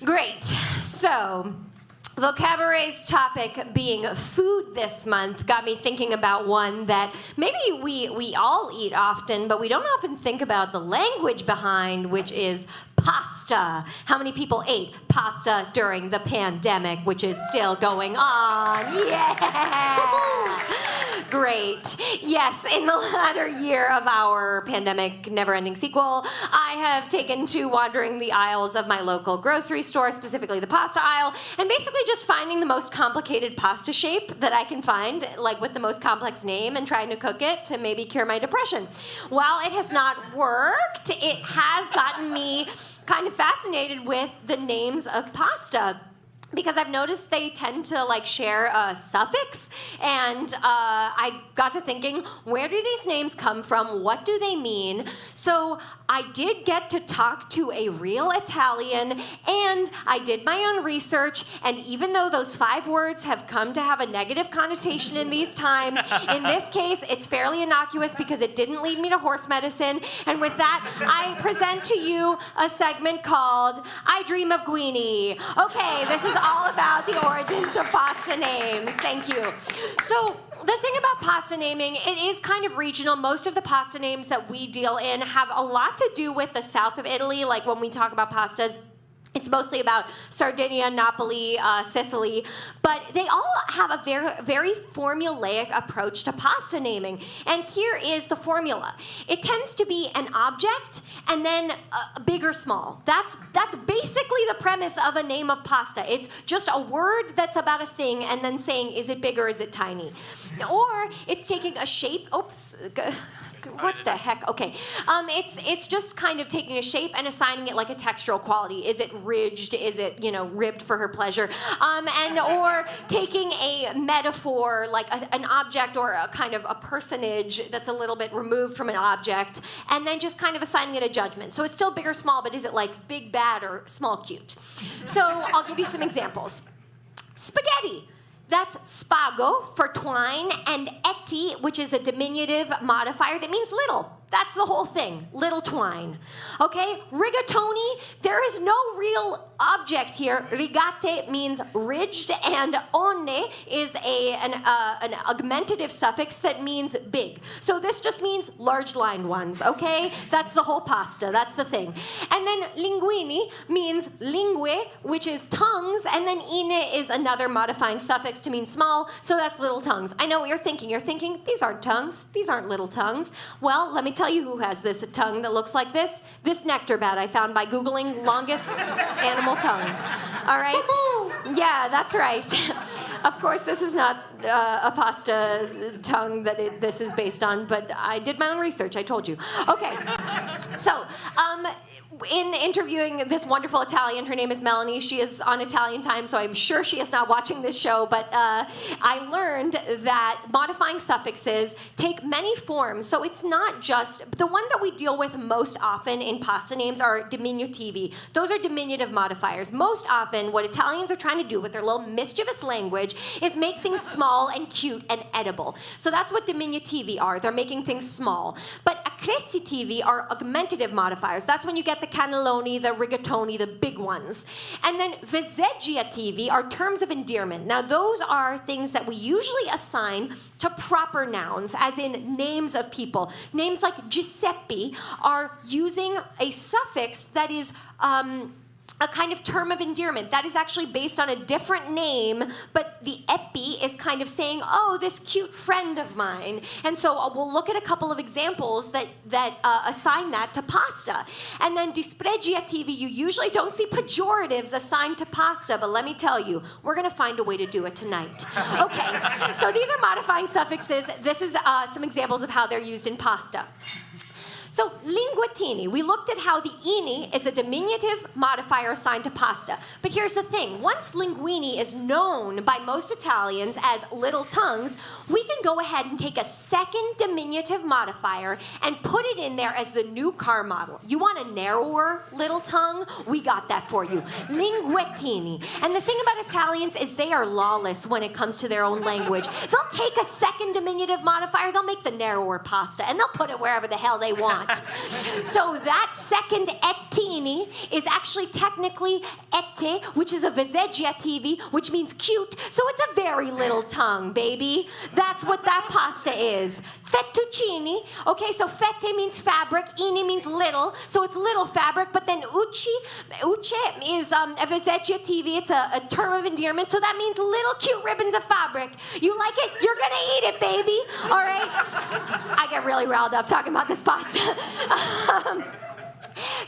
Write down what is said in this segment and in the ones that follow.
Great. So, Vocabaret's topic being food this month got me thinking about one that maybe we all eat often, but we don't often think about the language behind, which is pasta. How many people ate pasta during the pandemic, which is still going on? Yeah! Great. Yes, in the latter year of our pandemic never-ending sequel, I have taken to wandering the aisles of my local grocery store, specifically the pasta aisle, and basically just finding the most complicated pasta shape that I can find, like with the most complex name, and trying to cook it to maybe cure my depression. While it has not worked, it has gotten me kind of fascinated with the names of pasta, because I've noticed they tend to share a suffix, and I got to thinking, where do these names come from? What do they mean? So I did get to talk to a real Italian, and I did my own research, and even though those 5 words have come to have a negative connotation in these times, in this case, it's fairly innocuous because it didn't lead me to horse medicine. And with that, I present to you a segment called I Dream of Guini. Okay, this is all about the origins of pasta names. Thank you. So the thing about pasta naming, it is kind of regional. Most of the pasta names that we deal in have a lot to do with the south of Italy. Like when we talk about pastas, it's mostly about Sardinia, Napoli, Sicily, but they all have a very, very formulaic approach to pasta naming. And here is the formula. It tends to be an object and then big or small. That's basically the premise of a name of pasta. It's just a word that's about a thing and then saying, is it big or is it tiny? Or it's taking a shape. Oops. What the heck? Okay. It's just kind of taking a shape and assigning it like a textural quality. Is it ridged? Is it, ribbed for her pleasure? Or taking a metaphor, like an object or a kind of a personage that's a little bit removed from an object, and then just kind of assigning it a judgment. So it's still big or small, but is it like big, bad, or small, cute? So I'll give you some examples. Spaghetti. That's spago for twine, and etti, which is a diminutive modifier that means little. That's the whole thing, little twine. Okay, rigatoni, there is no real object here. Rigate means ridged, and one is an augmentative suffix that means big. So this just means large lined ones, okay? That's the whole pasta, that's the thing. And then linguini means lingue, which is tongues, and then ine is another modifying suffix to mean small, so that's little tongues. I know what you're thinking. You're thinking, these aren't tongues. These aren't little tongues. Well, let me tell you who has this tongue that looks like this. This nectar bat I found by Googling longest animal tongue. All right? Yeah, that's right. Of course, this is not a pasta tongue that this is based on, but I did my own research, I told you. Okay, so in interviewing this wonderful Italian, her name is Melanie, she is on Italian time, so I'm sure she is not watching this show, but I learned that modifying suffixes take many forms, so it's not just, the one that we deal with most often in pasta names are diminutivi. Those are diminutive modifiers. Most often, what Italians are trying to do with their little mischievous language is make things small and cute and edible. So that's what diminutivi are. They're making things small. But accrescitivi are augmentative modifiers. That's when you get the cannelloni, the rigatoni, the big ones. And then vezzeggiativi are terms of endearment. Now, those are things that we usually assign to proper nouns, as in names of people. Names like Giuseppe are using a suffix that is a kind of term of endearment. That is actually based on a different name, but the epi is kind of saying, oh, this cute friend of mine. And so we'll look at a couple of examples that assign that to pasta. And then dispregiativi, you usually don't see pejoratives assigned to pasta, but let me tell you, we're gonna find a way to do it tonight. Okay, so these are modifying suffixes. This is some examples of how they're used in pasta. So linguatini, we looked at how the ini is a diminutive modifier assigned to pasta. But here's the thing, once linguini is known by most Italians as little tongues, we can go ahead and take a second diminutive modifier and put it in there as the new car model. You want a narrower little tongue? We got that for you. Linguettini. And the thing about Italians is they are lawless when it comes to their own language. They'll take a second diminutive modifier, they'll make the narrower pasta, and they'll put it wherever the hell they want. not. So that second ettini is actually technically ette, which is a vezzeggiativi, which means cute. So it's a very little tongue, baby. That's what that pasta is. Fettuccini, okay, so fette means fabric, ini means little, so it's little fabric, but then uce is a vezzeggiativi, it's a term of endearment, so that means little cute ribbons of fabric. You like it? You're gonna eat it, baby. All right? I get really riled up talking about this pasta.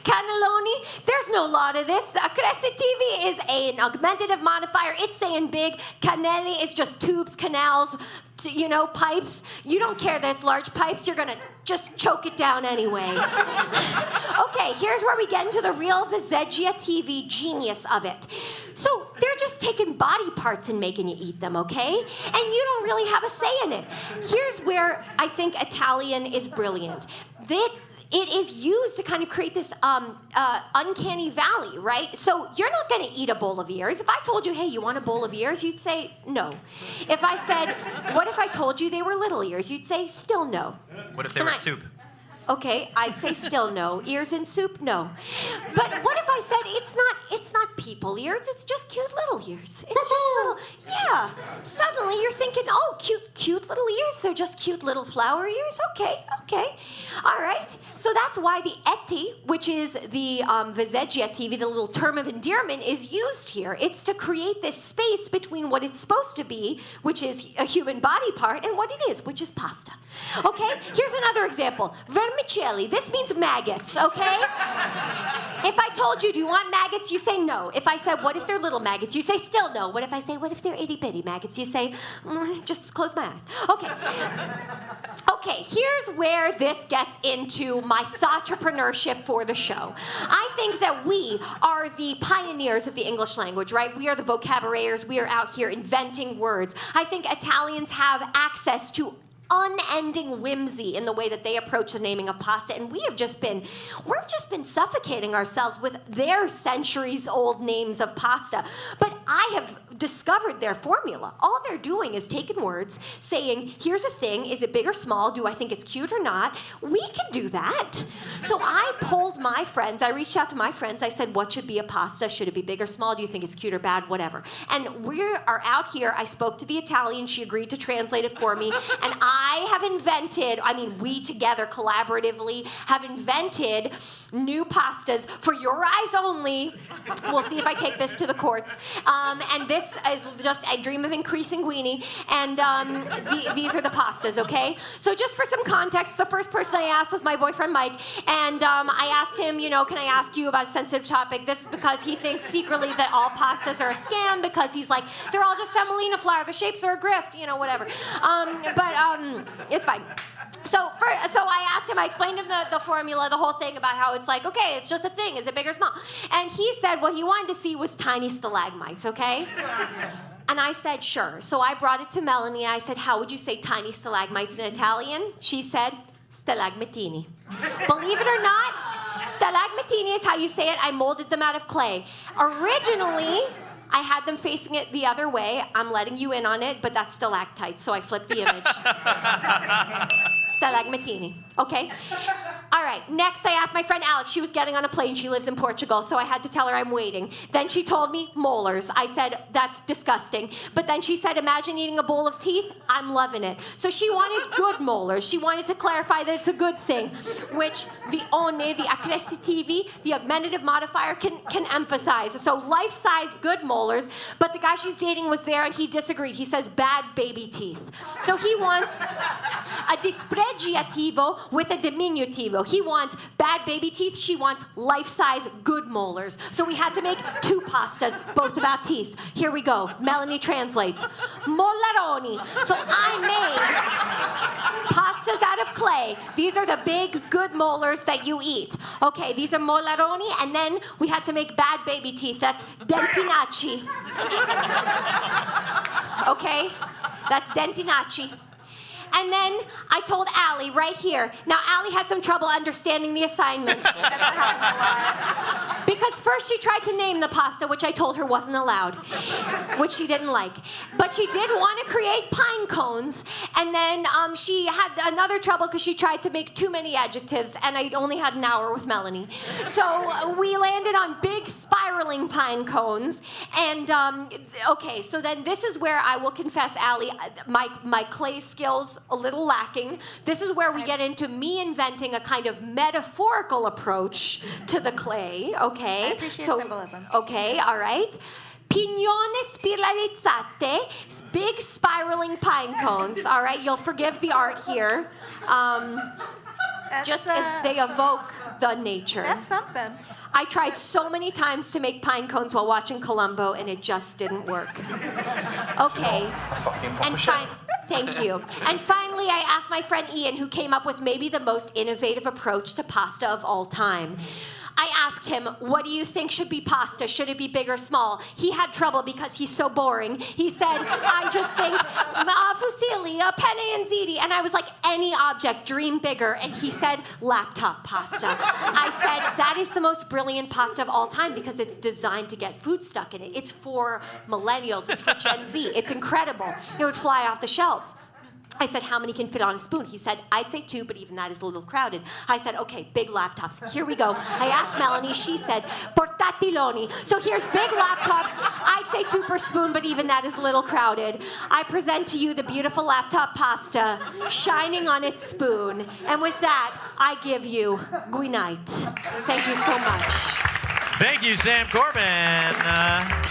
Cannelloni, there's no law to this. Accrescitivi is an augmentative modifier. It's saying big. Cannelli is just tubes, canals, you know, pipes. You don't care that it's large pipes. You're going to just choke it down anyway. Okay, here's where we get into the real vezzeggiativi genius of it. So they're just taking body parts and making you eat them, okay? And you don't really have a say in it. Here's where I think Italian is brilliant. It is used to kind of create this uncanny valley, right? So you're not going to eat a bowl of ears. If I told you, hey, you want a bowl of ears? You'd say no. If I said, what if I told you they were little ears? You'd say still no. What if they were soup? Okay, I'd say still no. Ears in soup, no. But what if I said it's not people ears, it's just cute little ears. It's just little, yeah. Suddenly you're thinking, oh, cute little ears, they're just cute little flower ears? Okay. All right. So that's why the eti, which is the vezzeggiativi, the little term of endearment, is used here. It's to create this space between what it's supposed to be, which is a human body part, and what it is, which is pasta. Okay? Here's another example. Vermicelli. This means maggots, okay? If I told you, do you want maggots? You say no. If I said, what if they're little maggots? You say still no. What if I say, what if they're itty-bitty maggots? You say, just close my eyes. Okay, here's where this gets into my thoughtpreneurship for the show. I think that we are the pioneers of the English language, right? We are the vocabulators. We are out here inventing words. I think Italians have access to unending whimsy in the way that they approach the naming of pasta, and we've just been suffocating ourselves with their centuries-old names of pasta. But I have discovered their formula. All they're doing is taking words, saying, here's a thing, is it big or small? Do I think it's cute or not? We can do that. So I polled my friends, I reached out to my friends, I said, what should be a pasta? Should it be big or small? Do you think it's cute or bad? Whatever. And we are out here, I spoke to the Italian, she agreed to translate it for me, and I have invented, we together collaboratively have invented new pastas for your eyes only. We'll see if I take this to the courts. And this is just a dream of increasing Guini. And these are the pastas, okay? So just for some context, the first person I asked was my boyfriend Mike. And I asked him, can I ask you about a sensitive topic? This is because he thinks secretly that all pastas are a scam, because he's like, they're all just semolina flour. The shapes are a grift, whatever. It's fine. So I asked him, I explained him the formula, the whole thing about how it's like, okay, it's just a thing. Is it big or small? And he said what he wanted to see was tiny stalagmites, okay? And I said, sure. So I brought it to Melanie. I said, how would you say tiny stalagmites in Italian? She said, STALAGMITINI. Believe it or not, STALAGMITINI is how you say it. I molded them out of clay. Originally, I had them facing it the other way. I'm letting you in on it, but that's stalactite, so I flipped the image. STALAGMITINI, okay? All right, next I asked my friend Alex. She was getting on a plane. She lives in Portugal, so I had to tell her I'm waiting. Then she told me molars. I said, that's disgusting. But then she said, imagine eating a bowl of teeth. I'm loving it. So she wanted good molars. She wanted to clarify that it's a good thing, which the one, the accrescitivi, the augmentative modifier, can emphasize. So life-size good molars, but the guy she's dating was there and he disagreed. He says bad baby teeth. So he wants a dispregiativo with a diminutivo. He wants bad baby teeth. She wants life-size good molars. So we had to make two pastas, both about teeth. Here we go. Melanie translates. MOLARONI. So I made pastas out of clay. These are the big, good molars that you eat. Okay, these are MOLARONI, and then we had to make bad baby teeth. That's DENTINACCI. Okay? That's DENTINACCI. And then I told Allie right here. Now, Allie had some trouble understanding the assignment. Because first she tried to name the pasta, which I told her wasn't allowed, which she didn't like. But she did want to create pine cones, and then she had another trouble because she tried to make too many adjectives, and I only had an hour with Melanie. So we landed on big spiraling pine cones, and okay, so then this is where I will confess, Allie, my clay skills a little lacking. This is where we get into me inventing a kind of metaphorical approach to the clay, okay? I appreciate symbolism. Okay, all right. Pignone spiralizzate, big spiraling pine cones, all right? You'll forgive the art here. Just if they evoke the nature. That's something. I tried so many times to make pine cones while watching Columbo, and it just didn't work. Okay. A fucking proper And chef. thank you. And finally, I asked my friend Ian, who came up with maybe the most innovative approach to pasta of all time. I asked him, what do you think should be pasta? Should it be big or small? He had trouble because he's so boring. He said, I just think fusilli, penne and ziti. And I was like, any object, dream bigger. And he said, laptop pasta. I said, that is the most brilliant pasta of all time because it's designed to get food stuck in it. It's for millennials. It's for Gen Z. It's incredible. It would fly off the shelves. I said, how many can fit on a spoon? He said, I'd say 2, but even that is a little crowded. I said, okay, big laptops. Here we go. I asked Melanie. She said, portatiloni. So here's big laptops. I'd say 2 per spoon, but even that is a little crowded. I present to you the beautiful laptop pasta shining on its spoon. And with that, I give you Guinite. Thank you so much. Thank you, Sam Corbin.